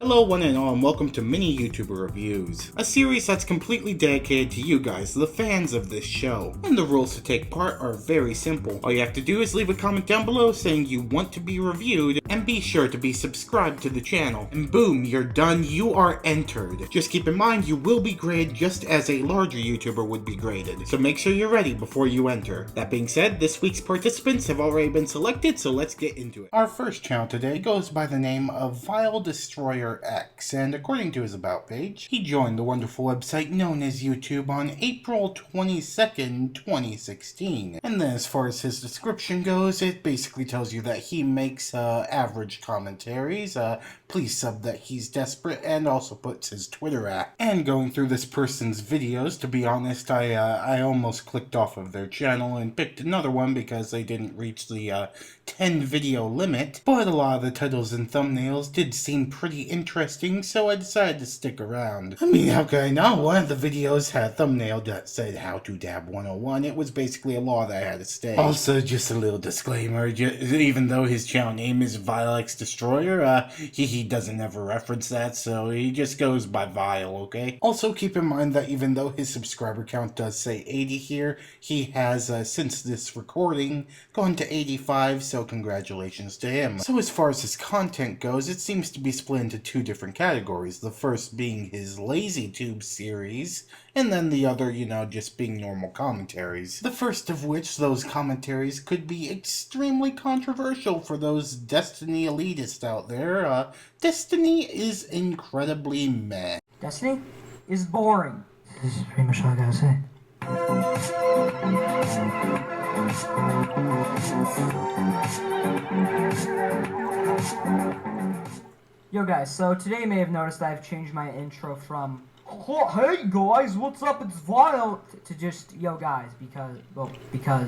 Hello one and all, and welcome to Mini YouTuber Reviews, a series that's completely dedicated to you guys, the fans of this show. And the rules to take part are very simple. All you have to do is leave a comment down below saying you want to be reviewed, and be sure to be subscribed to the channel. And boom, you're done, you are entered. Just keep in mind you will be graded just as a larger YouTuber would be graded, so make sure you're ready before you enter. That being said, this week's participants have already been selected, so let's get into it. Our first channel today goes by the name of VileDestroyerX, and according to his about page, he joined the wonderful website known as YouTube on April 22nd, 2016. And then as far as his description goes, it basically tells you that he makes average commentaries, please sub that he's desperate, and also puts his Twitter at. And going through this person's videos, to be honest, I almost clicked off of their channel and picked another one because they didn't reach the 10 video limit, but a lot of the titles and thumbnails did seem pretty interesting, so I decided to stick around. I mean, how could I not? One of the videos had a thumbnail that said How to Dab 101. It was basically a law that I had to stay. Also, just a little disclaimer, even though his channel name is VileDestroyer, he doesn't ever reference that, so he just goes by Vile, okay? Also, keep in mind that even though his subscriber count does say 80 here, he has, since this recording, gone to 85, so congratulations to him. So as far as his content goes, it seems to be split into two different categories. The first being his LazyTube series, and then the other, just being normal commentaries. The first of which, those commentaries, could be extremely controversial for those Destiny elitists out there. Destiny is incredibly meh. Destiny is boring. This is pretty much all I gotta say. Yo guys, so today you may have noticed that I've changed my intro from hey guys, what's up, it's Vile, to just yo guys, because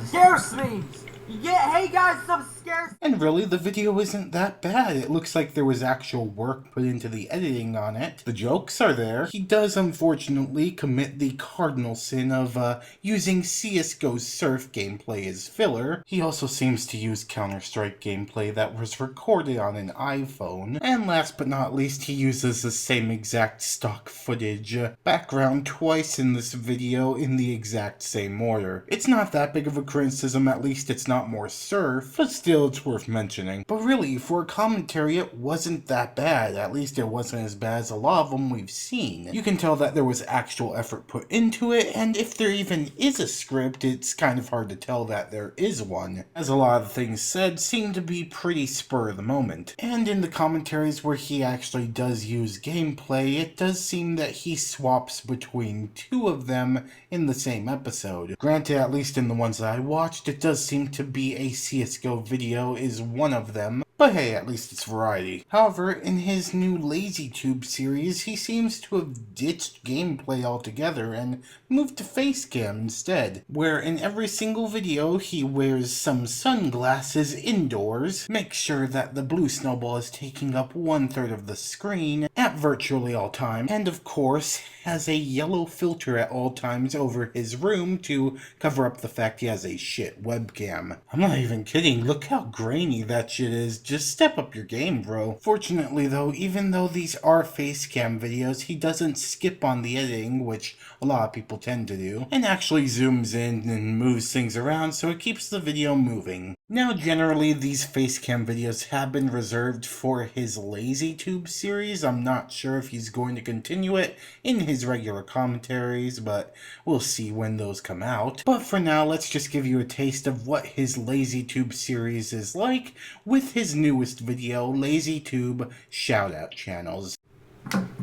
scarce things! Yeah, hey guys, some scarce. And really, the video isn't that bad. It looks like there was actual work put into the editing on it. The jokes are there. He does, unfortunately, commit the cardinal sin of using CSGO Surf gameplay as filler. He also seems to use Counter-Strike gameplay that was recorded on an iPhone. And last but not least, he uses the same exact stock footage background twice in this video in the exact same order. It's not that big of a criticism, at least it's not more surf, but still it's worth mentioning. But really, for a commentary, it wasn't that bad. At least it wasn't as bad as a lot of them we've seen. You can tell that there was actual effort put into it, and if there even is a script, it's kind of hard to tell that there is one, as a lot of the things said seem to be pretty spur of the moment. And in the commentaries where he actually does use gameplay, it does seem that he swaps between two of them in the same episode. Granted, at least in the ones that I watched, it does seem to be a CSGO video is one of them, but hey, at least it's variety. However, in his new LazyTube series, he seems to have ditched gameplay altogether and moved to facecam instead, where in every single video he wears some sunglasses indoors, makes sure that the blue snowball is taking up 1/3 of the screen at virtually all times, and of course has a yellow filter at all times over his room to cover up the fact he has a shit webcam. I'm not even kidding, look how grainy that shit is. Just step up your game, bro. Fortunately though, even though these are facecam videos, he doesn't skip on the editing, which a lot of people tend to do, and actually zooms in and moves things around so it keeps the video moving. Now generally these facecam videos have been reserved for his LazyTube series. I'm not sure if he's going to continue it in his regular commentaries, but we'll see when those come out. But for now, let's just give you a taste of what his LazyTube series is like with his newest video, LazyTube Shoutout Channels.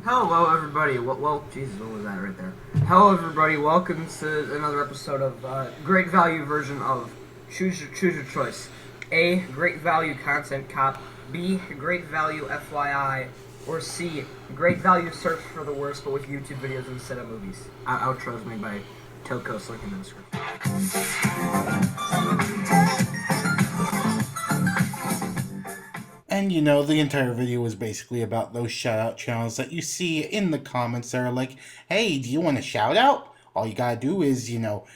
Hello everybody, well, Jesus, what was that right there? Hello everybody, welcome to another episode of great value version of Choose Your Choice. A, great value content cop. B, great value FYI. Or C, great value search for the worst but with YouTube videos instead of movies. Outro is made by Tokos, link in the description. And the entire video was basically about those shout out channels that you see in the comments that are like, hey, do you want a shout out? All you gotta do is,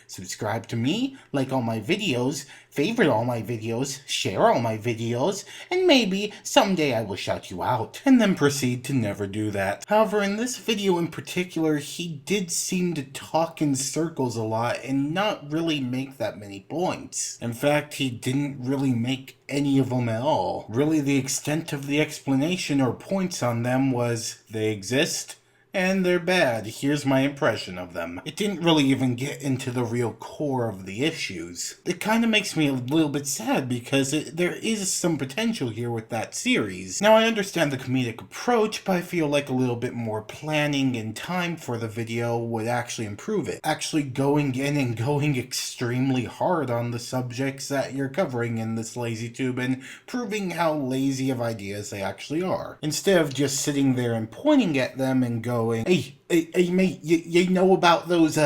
subscribe to me, like all my videos, favorite all my videos, share all my videos, and maybe someday I will shout you out, and then proceed to never do that. However, in this video in particular, he did seem to talk in circles a lot and not really make that many points. In fact, he didn't really make any of them at all. Really, the extent of the explanation or points on them was, they exist, and they're bad. Here's my impression of them. It didn't really even get into the real core of the issues. It kind of makes me a little bit sad because there is some potential here with that series. Now, I understand the comedic approach, but I feel like a little bit more planning and time for the video would actually improve it. Actually going in and going extremely hard on the subjects that you're covering in this LazyTube and proving how lazy of ideas they actually are. Instead of just sitting there and pointing at them and going, Hey mate, you know about those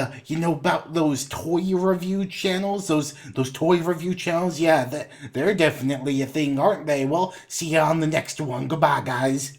toy review channels? Those toy review channels? Yeah, they're definitely a thing, aren't they? Well, see you on the next one. Goodbye, guys.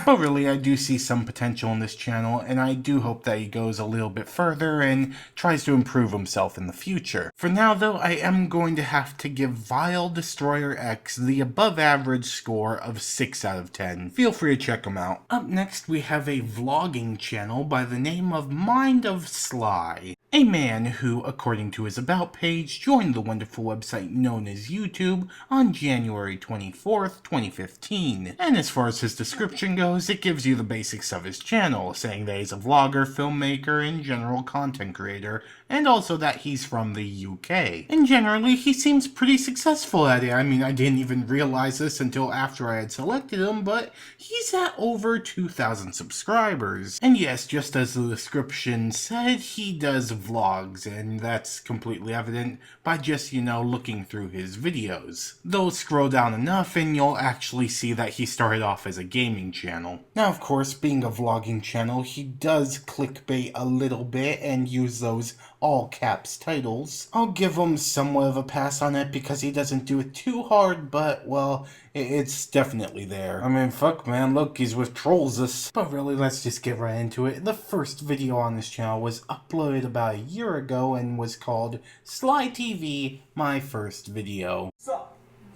But really, I do see some potential in this channel, and I do hope that he goes a little bit further and tries to improve himself in the future. For now, though, I am going to have to give VileDestroyerX the above average score of 6 out of 10. Feel free to check him out. Up next, we have a vlogging channel by the name of MindOfSly. A man who, according to his About page, joined the wonderful website known as YouTube on January 24th, 2015. And as far as his description goes, it gives you the basics of his channel, saying that he's a vlogger, filmmaker, and general content creator, and also that he's from the UK. And generally, he seems pretty successful at it. I mean, I didn't even realize this until after I had selected him, but he's at over 2,000 subscribers. And yes, just as the description said, he does vlogs, and that's completely evident by just, looking through his videos. Though scroll down enough and you'll actually see that he started off as a gaming channel. Now, of course, being a vlogging channel, he does clickbait a little bit and use those all caps titles. I'll give him somewhat of a pass on it because he doesn't do it too hard, but, well, it's definitely there. I mean, fuck man, look, he's with trolls. But really, let's just get right into it. The first video on this channel was uploaded about a year ago and was called Sly TV, My First Video.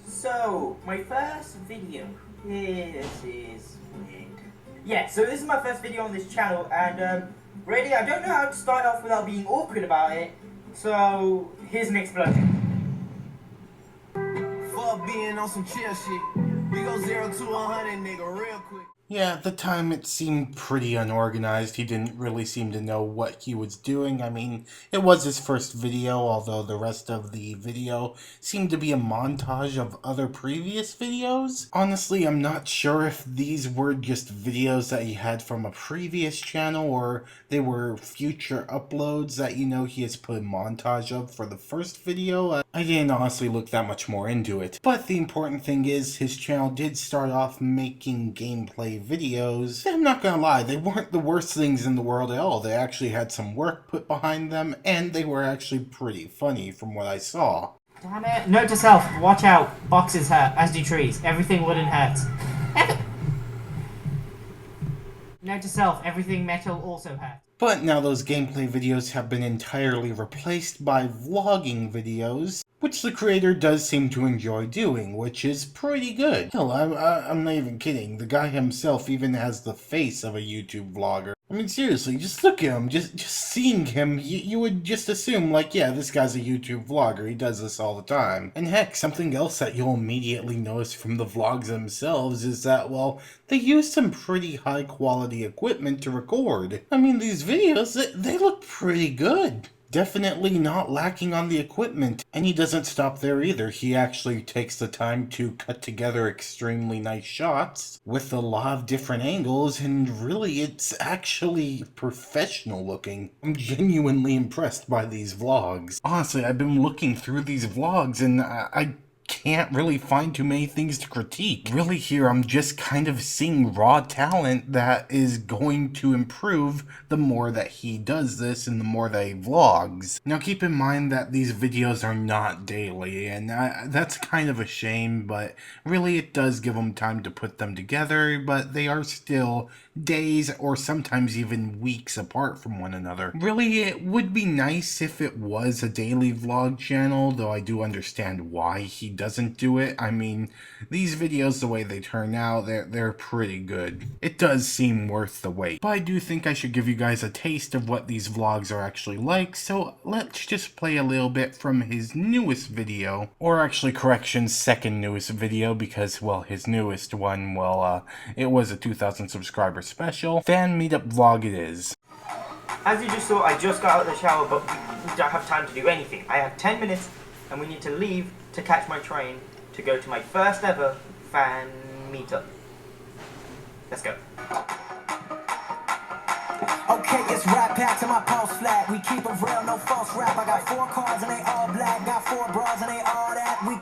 So, my first video, this is weird. Yeah, so this is my first video on this channel, and really, I don't know how to start off without being awkward about it, so here's an explosion. Fuck being on some chill shit, we go 0 to 100, nigga, real quick. Yeah, at the time it seemed pretty unorganized. He didn't really seem to know what he was doing. I mean, it was his first video, although the rest of the video seemed to be a montage of other previous videos. Honestly, I'm not sure if these were just videos that he had from a previous channel or they were future uploads that, he has put a montage of for the first video. I didn't honestly look that much more into it. But the important thing is his channel did start off making gameplay videos. I'm not gonna lie, they weren't the worst things in the world at all. They actually had some work put behind them, and they were actually pretty funny from what I saw. Damn it. Note to self, watch out. Boxes hurt, as do trees. Everything wooden hurts. Note to self, everything metal also hurts. But now those gameplay videos have been entirely replaced by vlogging videos, which the creator does seem to enjoy doing, which is pretty good. Hell, I'm not even kidding. The guy himself even has the face of a YouTube vlogger. I mean, seriously, just look at him. Just seeing him, you would just assume, like, yeah, this guy's a YouTube vlogger. He does this all the time. And heck, something else that you'll immediately notice from the vlogs themselves is that, well, they use some pretty high-quality equipment to record. I mean, these videos, they look pretty good. Definitely not lacking on the equipment. And he doesn't stop there either. He actually takes the time to cut together extremely nice shots with a lot of different angles, and really it's actually professional looking. I'm genuinely impressed by these vlogs. Honestly, I've been looking through these vlogs and I can't really find too many things to critique. Really here, I'm just kind of seeing raw talent that is going to improve the more that he does this and the more that he vlogs. Now keep in mind that these videos are not daily, and that's kind of a shame, but really it does give him time to put them together, but they are still days or sometimes even weeks apart from one another. Really, it would be nice if it was a daily vlog channel, though I do understand why he doesn't do it. I mean, these videos, the way they turn out, they're pretty good. It does seem worth the wait. But I do think I should give you guys a taste of what these vlogs are actually like, so let's just play a little bit from his newest video. Or actually, correction, second newest video, because, well, his newest one, well, it was a 2,000 subscriber special. Fan meetup vlog it is. As you just saw, I just got out of the shower, but we don't have time to do anything. I have 10 minutes, and we need to leave to catch my train to go to my first ever fan meetup. Let's go. Okay, it's rap back to my pulse flat. We keep it real, no false rap. I got 4 cars and they all black. Got 4 bras and they all that. We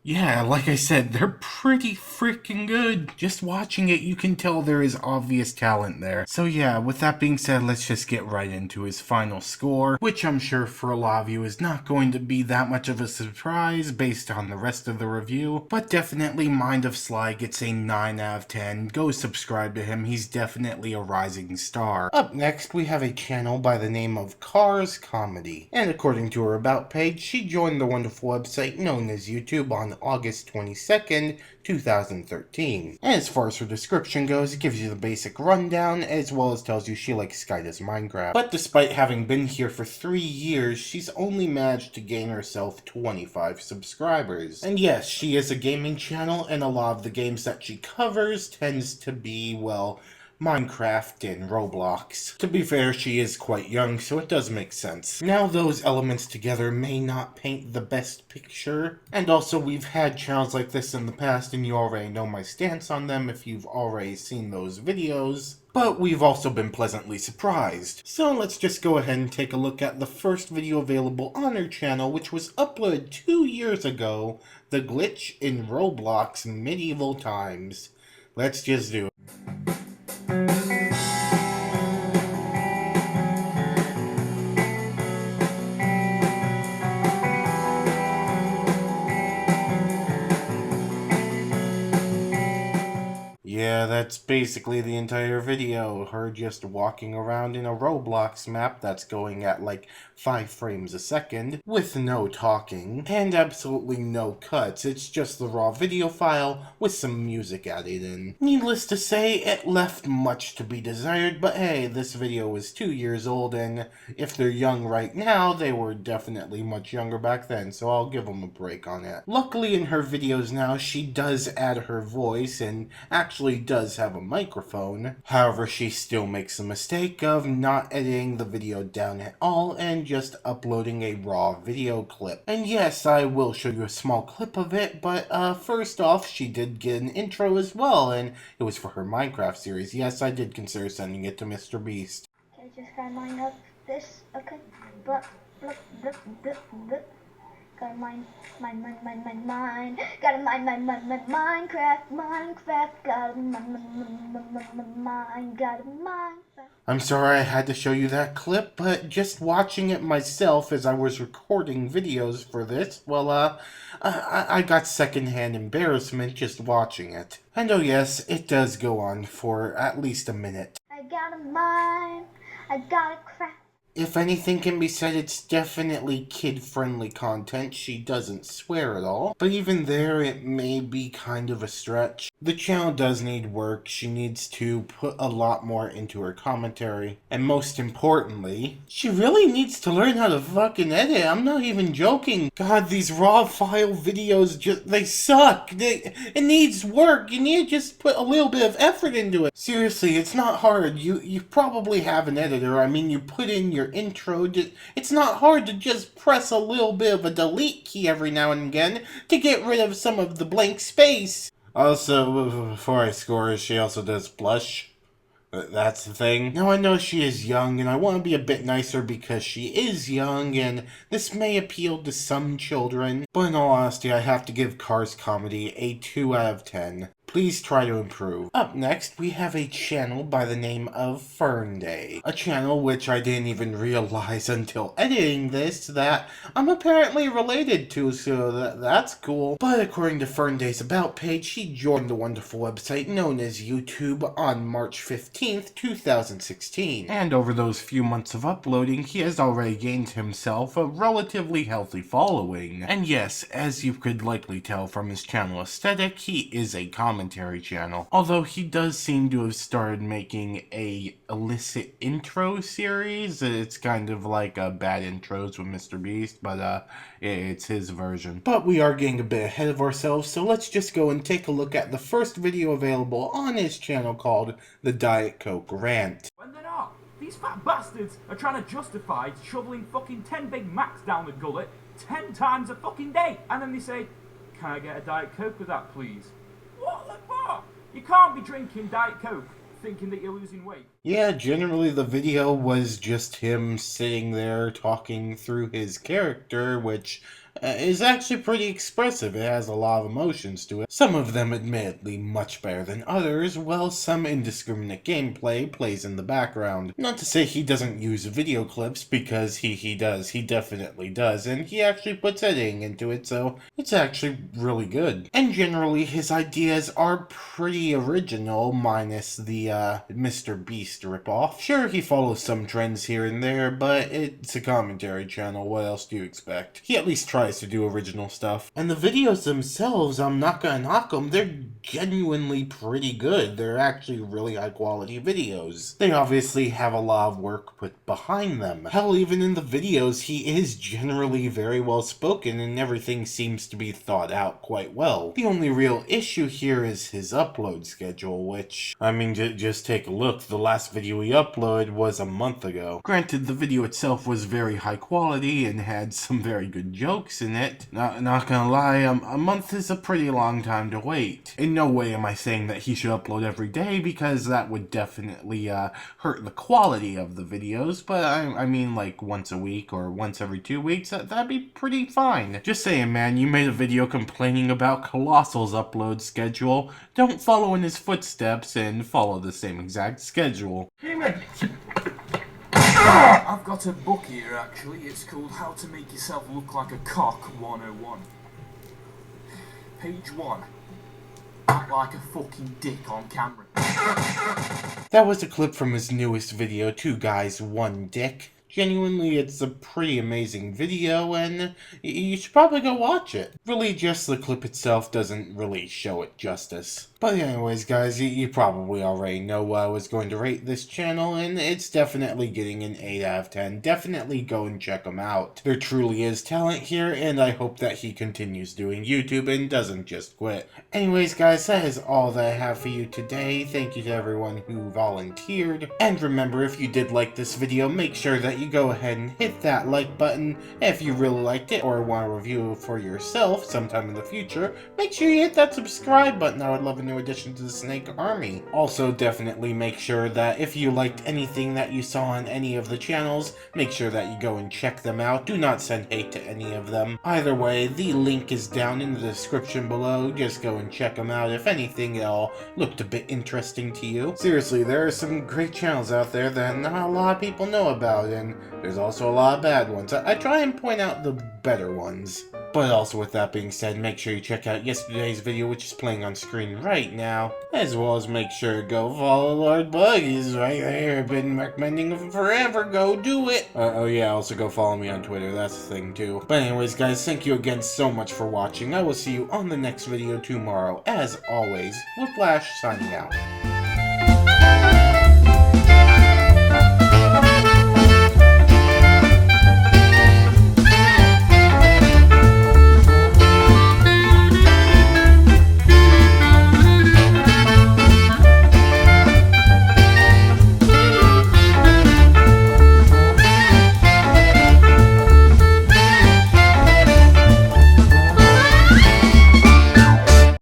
Yeah, like I said, they're pretty freaking good. Just watching it, you can tell there is obvious talent there. So yeah, with that being said, let's just get right into his final score, which I'm sure for a lot of you is not going to be that much of a surprise based on the rest of the review, but definitely MindOfSly gets a 9 out of 10. Go subscribe to him, he's definitely a rising star. Up next, we have a channel by the name of Cars Comedy, and according to her About page, she joined the wonderful website known as YouTube on August 22nd, 2013. And as far as her description goes, it gives you the basic rundown, as well as tells you she likes Sky does Minecraft. But despite having been here for 3 years, she's only managed to gain herself 25 subscribers. And yes, she is a gaming channel, and a lot of the games that she covers tends to be, well, Minecraft and Roblox. To be fair, she is quite young, so it does make sense. Now, those elements together may not paint the best picture, and also we've had channels like this in the past, and you already know my stance on them if you've already seen those videos. But we've also been pleasantly surprised. So let's just go ahead and take a look at the first video available on her channel, which was uploaded 2 years ago, The Glitch in Roblox Medieval Times. Let's just do it. Yeah, that's basically the entire video. Her just walking around in a Roblox map that's going at like 5 frames a second, with no talking, and absolutely no cuts. It's just the raw video file with some music added in. Needless to say, it left much to be desired, but hey, this video was 2 years old, and if they're young right now, they were definitely much younger back then, so I'll give them a break on it. Luckily in her videos now, she does add her voice, and actually does have a microphone. However, she still makes the mistake of not editing the video down at all and just uploading a raw video clip. And yes, I will show you a small clip of it, but first off, she did get an intro as well, and it was for her Minecraft series. Yes, I did consider sending it to Mr. Beast. Okay, just gotta line up this, okay, but look, gotta mine, gotta mine, Minecraft, gotta mine. I'm sorry I had to show you that clip, but just watching it myself as I was recording videos for this, well, I got secondhand embarrassment just watching it. And oh yes, it does go on for at least a minute. I gotta mine, I gotta craft. If anything can be said, it's definitely kid-friendly content. She doesn't swear at all. But even there, it may be kind of a stretch. The channel does need work. She needs to put a lot more into her commentary. And most importantly, she really needs to learn how to fucking edit. I'm not even joking. God, these raw file videos, they suck. It needs work. You need to just put a little bit of effort into it. Seriously, it's not hard. You probably have an editor. I mean, you put in your intro. It's not hard to just press a little bit of a delete key every now and again to get rid of some of the blank space. Also, before I score, she also does blush. That's the thing. Now I know she is young, and I want to be a bit nicer because she is young, and this may appeal to some children, but in all honesty, I have to give Cars Comedy a 2 out of 10. Please try to improve. Up next, we have a channel by the name of Fernday. A channel which I didn't even realize until editing this that I'm apparently related to, so that's cool. But according to Fernday's About page, she joined the wonderful website known as YouTube on March 15th, 2016. And over those few months of uploading, he has already gained himself a relatively healthy following. And yes, as you could likely tell from his channel aesthetic, he is a commentary channel. Although he does seem to have started making a illicit intro series. It's kind of like bad intros with Mr. Beast, but it's his version. But we are getting a bit ahead of ourselves, so let's just go and take a look at the first video available on his channel called The Diet Coke Rant. When they're not. These fat bastards are trying to justify shoveling fucking 10 Big Macs down the gullet 10 times a fucking day. And then they say, can I get a Diet Coke with that, please? What the fuck? You can't be drinking Diet Coke thinking that you're losing weight. Yeah, generally the video was just him sitting there talking through his character, which is actually pretty expressive. It has a lot of emotions to it. Some of them admittedly much better than others, while some indiscriminate gameplay plays in the background. Not to say he doesn't use video clips, because he does. He definitely does, and he actually puts editing into it, so it's actually really good. And generally his ideas are pretty original, minus the Mr. Beast ripoff. Sure, he follows some trends here and there, but it's a commentary channel. What else do you expect? He at least tries to do original stuff. And the videos themselves, I'm not gonna knock them, they're genuinely pretty good. They're actually really high quality videos. They obviously have a lot of work put behind them. Hell, even in the videos, he is generally very well spoken and everything seems to be thought out quite well. The only real issue here is his upload schedule, which, I mean, just take a look. The last video he uploaded was a month ago. Granted, the video itself was very high quality and had some very good jokes in it. Not gonna lie, a month is a pretty long time to wait. In no way am I saying that he should upload every day, because that would definitely hurt the quality of the videos, but I mean like once a week or once every 2 weeks, that'd be pretty fine. Just saying, man, you made a video complaining about Colossal's upload schedule. Don't follow in his footsteps and follow the same exact schedule. I've got a book here actually, it's called How to Make Yourself Look Like a Cock 101. Page 1. Act like a fucking dick on camera. That was a clip from his newest video, 2 Guys, 1 Dick. Genuinely, it's a pretty amazing video, and you should probably go watch it. Really, just the clip itself doesn't really show it justice. But anyways, guys, you probably already know what I was going to rate this channel, and it's definitely getting an 8 out of 10. Definitely go and check him out. There truly is talent here, and I hope that he continues doing YouTube and doesn't just quit. Anyways, guys, that is all that I have for you today. Thank you to everyone who volunteered. And remember, if you did like this video, make sure that you go ahead and hit that like button. If you really liked it or want to review it for yourself sometime in the future, make sure you hit that subscribe button. I would love a new addition to the Snake Army. Also, definitely make sure that if you liked anything that you saw on any of the channels, make sure that you go and check them out. Do not send hate to any of them. Either way, the link is down in the description below. Just go and check them out if anything at all looked a bit interesting to you. Seriously, there are some great channels out there that not a lot of people know about, and there's also a lot of bad ones. I try and point out the better ones. But also, with that being said, make sure you check out yesterday's video, which is playing on screen right now, as well as make sure to go follow Lord Bug. He's right there. I've been recommending him forever. Go do it. Oh yeah, also go follow me on Twitter. That's the thing too. But anyways, guys, thank you again so much for watching. I will see you on the next video tomorrow. As always, Whiplash signing out.